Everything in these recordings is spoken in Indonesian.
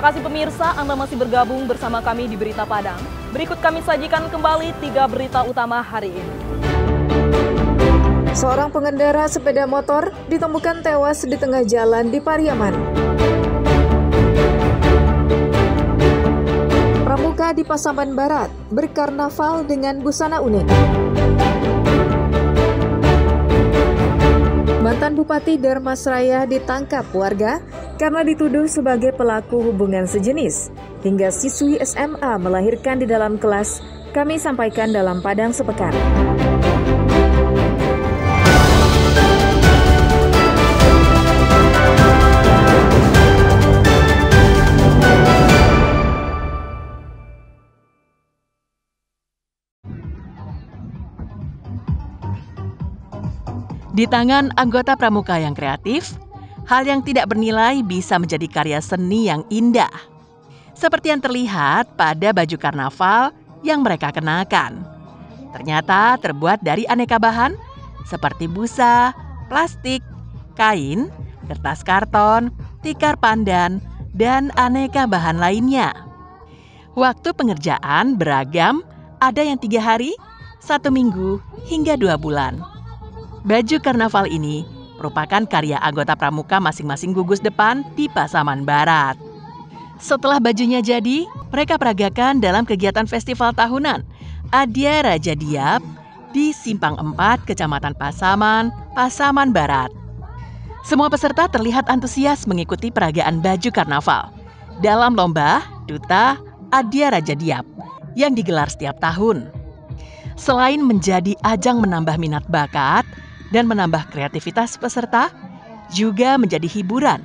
Terima kasih pemirsa, Anda masih bergabung bersama kami di Berita Padang. Berikut kami sajikan kembali 3 berita utama hari ini. Seorang pengendara sepeda motor ditemukan tewas di tengah jalan di Pariaman. Pramuka di Pasaman Barat berkarnaval dengan busana unik. Mantan Bupati Darmasraya ditangkap warga karena dituduh sebagai pelaku hubungan sejenis. Hingga siswi SMA melahirkan di dalam kelas, kami sampaikan dalam Padang Sepekan. Di tangan anggota pramuka yang kreatif, hal yang tidak bernilai bisa menjadi karya seni yang indah. Seperti yang terlihat pada baju karnaval yang mereka kenakan. Ternyata terbuat dari aneka bahan seperti busa, plastik, kain, kertas karton, tikar pandan, dan aneka bahan lainnya. Waktu pengerjaan beragam, ada yang 3 hari, 1 minggu, hingga 2 bulan. Baju karnaval ini merupakan karya anggota pramuka masing-masing gugus depan di Pasaman Barat. Setelah bajunya jadi, mereka peragakan dalam kegiatan festival tahunan Adya Raja Diap di Simpang 4, Kecamatan Pasaman, Pasaman Barat. Semua peserta terlihat antusias mengikuti peragaan baju karnaval dalam lomba Duta Adya Raja Diap yang digelar setiap tahun. Selain menjadi ajang menambah minat bakat dan menambah kreativitas peserta, juga menjadi hiburan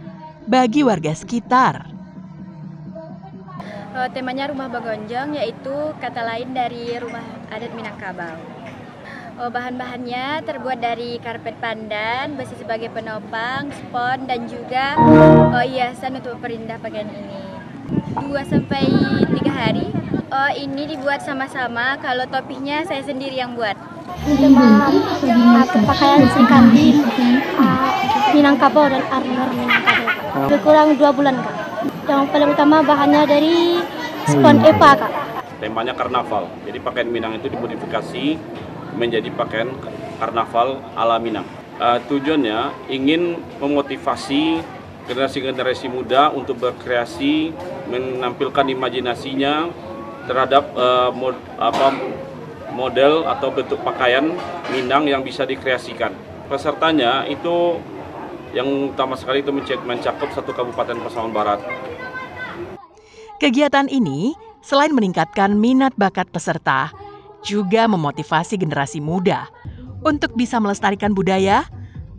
bagi warga sekitar. Temanya Rumah Bagonjong, yaitu kata lain dari rumah adat Minangkabau. Bahan-bahannya terbuat dari karpet pandan, besi sebagai penopang, spon, dan juga hiasan untuk perindah pakaian ini. 2-3 hari. Ini dibuat sama-sama, kalau topinya saya sendiri yang buat. Pakaian Srikandi, Minangkabau dan Arnor Minangkabau. Kurang 2 bulan, Kak. Yang paling utama bahannya dari spon EPA, Kak. Temanya karnaval, jadi pakaian Minang itu dimodifikasi menjadi pakaian karnaval ala Minang. Tujuannya ingin memotivasi generasi-generasi muda untuk berkreasi, menampilkan imajinasinya terhadap model atau bentuk pakaian Minang yang bisa dikreasikan. Pesertanya itu yang utama sekali itu mencakup 1 Kabupaten Pasaman Barat. Kegiatan ini selain meningkatkan minat bakat peserta, juga memotivasi generasi muda untuk bisa melestarikan budaya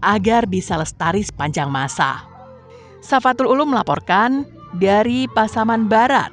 agar bisa lestari sepanjang masa. Safatul Ulum melaporkan dari Pasaman Barat.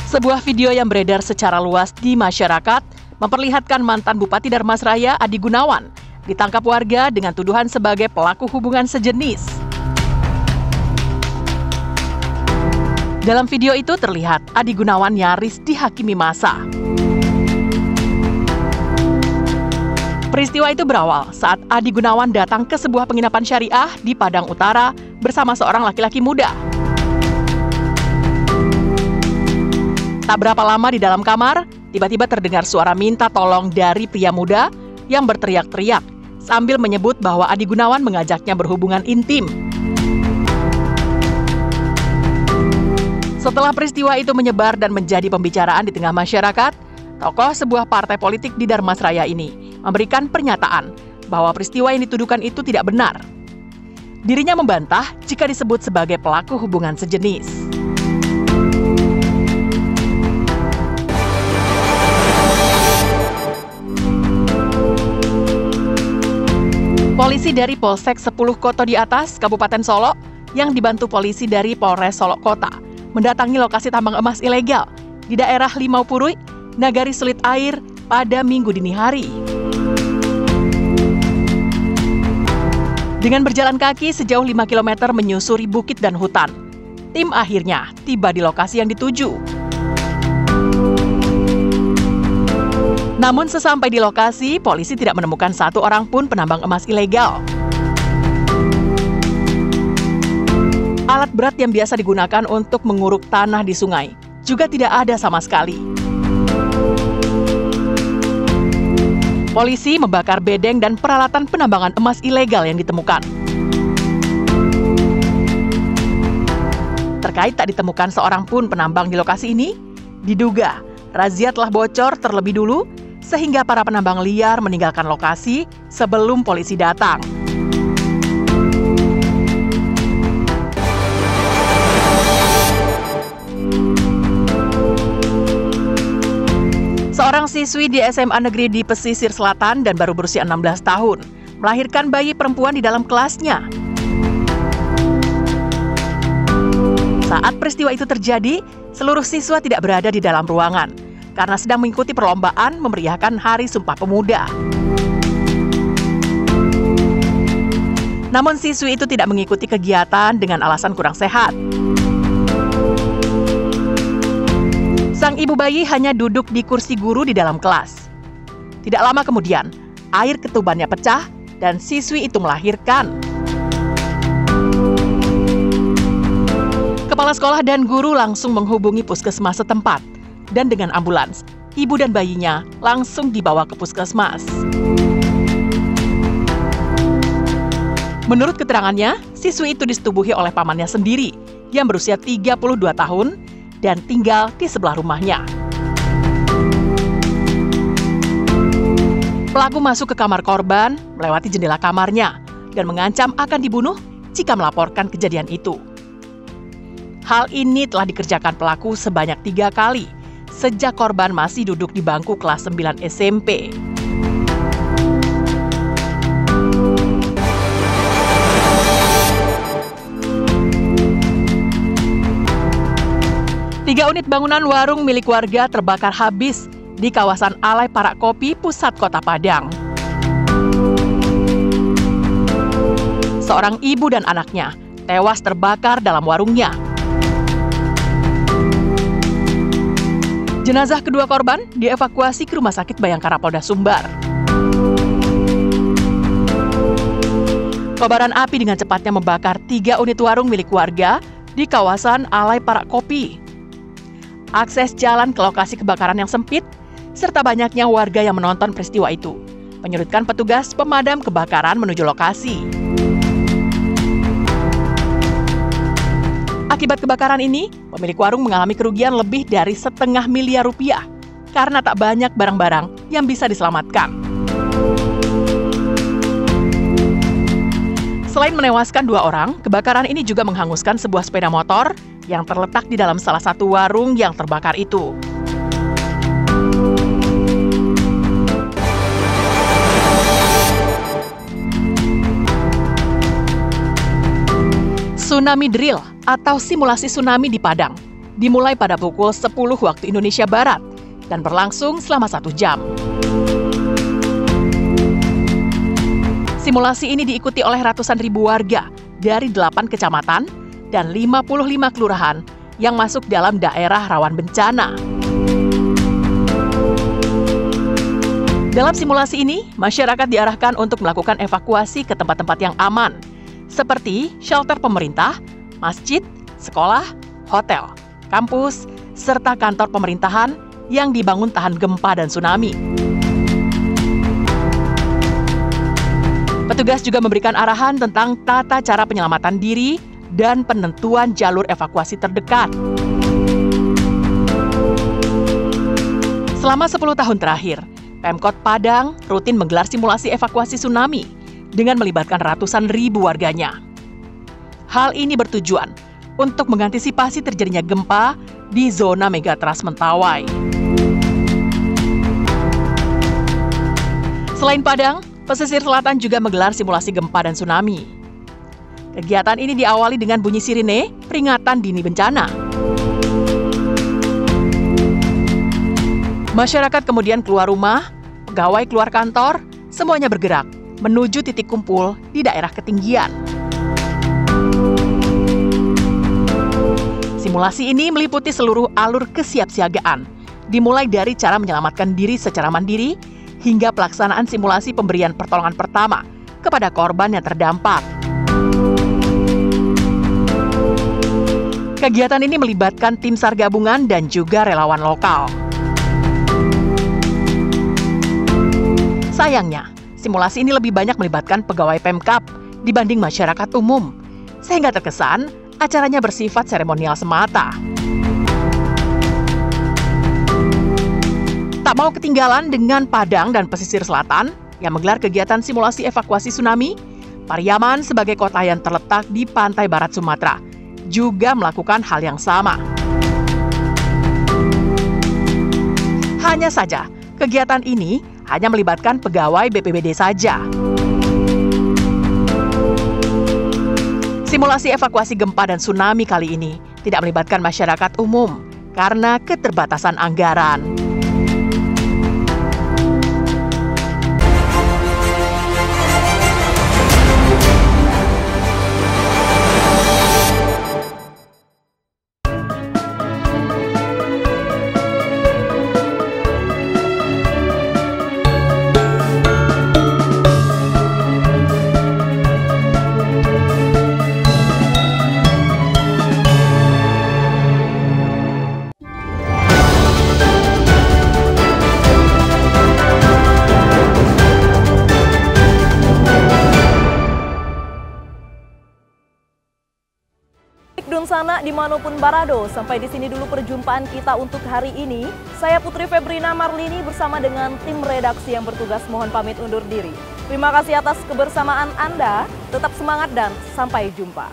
Sebuah video yang beredar secara luas di masyarakat memperlihatkan mantan Bupati Darmasraya Adi Gunawan ditangkap warga dengan tuduhan sebagai pelaku hubungan sejenis. Dalam video itu terlihat Adi Gunawan nyaris dihakimi massa. Peristiwa itu berawal saat Adi Gunawan datang ke sebuah penginapan syariah di Padang Utara bersama seorang laki-laki muda. Tak berapa lama di dalam kamar, tiba-tiba terdengar suara minta tolong dari pria muda yang berteriak-teriak sambil menyebut bahwa Adi Gunawan mengajaknya berhubungan intim. Setelah peristiwa itu menyebar dan menjadi pembicaraan di tengah masyarakat, tokoh sebuah partai politik di Darmasraya ini memberikan pernyataan bahwa peristiwa yang dituduhkan itu tidak benar. Dirinya membantah jika disebut sebagai pelaku hubungan sejenis. Polisi dari Polsek 10 Koto di Atas, Kabupaten Solok, yang dibantu polisi dari Polres Solok Kota, mendatangi lokasi tambang emas ilegal di daerah Limau Purui, Nagari Sulit Air pada Minggu dini hari. Dengan berjalan kaki sejauh 5 km menyusuri bukit dan hutan, Tim akhirnya tiba di lokasi yang dituju. Namun sesampai di lokasi, polisi tidak menemukan satu orang pun penambang emas ilegal. Alat berat yang biasa digunakan untuk menguruk tanah di sungai juga tidak ada sama sekali. Polisi membakar bedeng dan peralatan penambangan emas ilegal yang ditemukan. Terkait tak ditemukan seorang pun penambang di lokasi ini, diduga razia telah bocor terlebih dulu sehingga para penambang liar meninggalkan lokasi sebelum polisi datang. Seorang siswi di SMA negeri di pesisir selatan dan baru berusia 16 tahun, melahirkan bayi perempuan di dalam kelasnya. Saat peristiwa itu terjadi, seluruh siswa tidak berada di dalam ruangan, karena sedang mengikuti perlombaan memeriahkan Hari Sumpah Pemuda. Namun siswi itu tidak mengikuti kegiatan dengan alasan kurang sehat. Sang ibu bayi hanya duduk di kursi guru di dalam kelas. Tidak lama kemudian, air ketubannya pecah dan siswi itu melahirkan. Kepala sekolah dan guru langsung menghubungi puskesmas setempat. Dan dengan ambulans, ibu dan bayinya langsung dibawa ke puskesmas. Menurut keterangannya, siswi itu disetubuhi oleh pamannya sendiri yang berusia 32 tahun dan tinggal di sebelah rumahnya. Pelaku masuk ke kamar korban, melewati jendela kamarnya, dan mengancam akan dibunuh jika melaporkan kejadian itu. Hal ini telah dikerjakan pelaku sebanyak 3 kali, sejak korban masih duduk di bangku kelas 9 SMP. Tiga unit bangunan warung milik warga terbakar habis di kawasan Alai Parak Kopi, pusat kota Padang. Seorang ibu dan anaknya tewas terbakar dalam warungnya. Jenazah kedua korban dievakuasi ke Rumah Sakit Bayangkara Polda Sumbar. Kobaran api dengan cepatnya membakar 3 unit warung milik warga di kawasan Alai Parak Kopi. Akses jalan ke lokasi kebakaran yang sempit, serta banyaknya warga yang menonton peristiwa itu, menyulitkan petugas pemadam kebakaran menuju lokasi. Akibat kebakaran ini, pemilik warung mengalami kerugian lebih dari $500 miliar karena tak banyak barang-barang yang bisa diselamatkan. Selain menewaskan 2 orang, kebakaran ini juga menghanguskan sebuah sepeda motor yang terletak di dalam salah satu warung yang terbakar itu. Tsunami Drill atau simulasi tsunami di Padang dimulai pada pukul 10 waktu Indonesia Barat dan berlangsung selama 1 jam. Simulasi ini diikuti oleh ratusan ribu warga dari 8 kecamatan dan 55 kelurahan yang masuk dalam daerah rawan bencana. Dalam simulasi ini, masyarakat diarahkan untuk melakukan evakuasi ke tempat-tempat yang aman, seperti shelter pemerintah, masjid, sekolah, hotel, kampus, serta kantor pemerintahan yang dibangun tahan gempa dan tsunami. Petugas juga memberikan arahan tentang tata cara penyelamatan diri dan penentuan jalur evakuasi terdekat. Selama 10 tahun terakhir, Pemkot Padang rutin menggelar simulasi evakuasi tsunami dengan melibatkan ratusan ribu warganya. Hal ini bertujuan untuk mengantisipasi terjadinya gempa di zona megatrust Mentawai. Selain Padang, pesisir selatan juga menggelar simulasi gempa dan tsunami. Kegiatan ini diawali dengan bunyi sirine peringatan dini bencana. Masyarakat kemudian keluar rumah, pegawai keluar kantor, semuanya bergerak menuju titik kumpul di daerah ketinggian. Simulasi ini meliputi seluruh alur kesiapsiagaan, dimulai dari cara menyelamatkan diri secara mandiri hingga pelaksanaan simulasi pemberian pertolongan pertama kepada korban yang terdampak. Kegiatan ini melibatkan tim SAR gabungan dan juga relawan lokal. Sayangnya, simulasi ini lebih banyak melibatkan pegawai Pemkab dibanding masyarakat umum, sehingga terkesan acaranya bersifat seremonial semata. Tak mau ketinggalan dengan Padang dan pesisir selatan yang menggelar kegiatan simulasi evakuasi tsunami, Pariaman sebagai kota yang terletak di pantai barat Sumatera juga melakukan hal yang sama. Hanya saja, kegiatan ini hanya melibatkan pegawai BPBD saja. Simulasi evakuasi gempa dan tsunami kali ini tidak melibatkan masyarakat umum karena keterbatasan anggaran. Dunsana dimanapun Barado, sampai di sini dulu perjumpaan kita untuk hari ini. Saya Putri Febrina Marlini bersama dengan tim redaksi yang bertugas mohon pamit undur diri. Terima kasih atas kebersamaan Anda, tetap semangat dan sampai jumpa.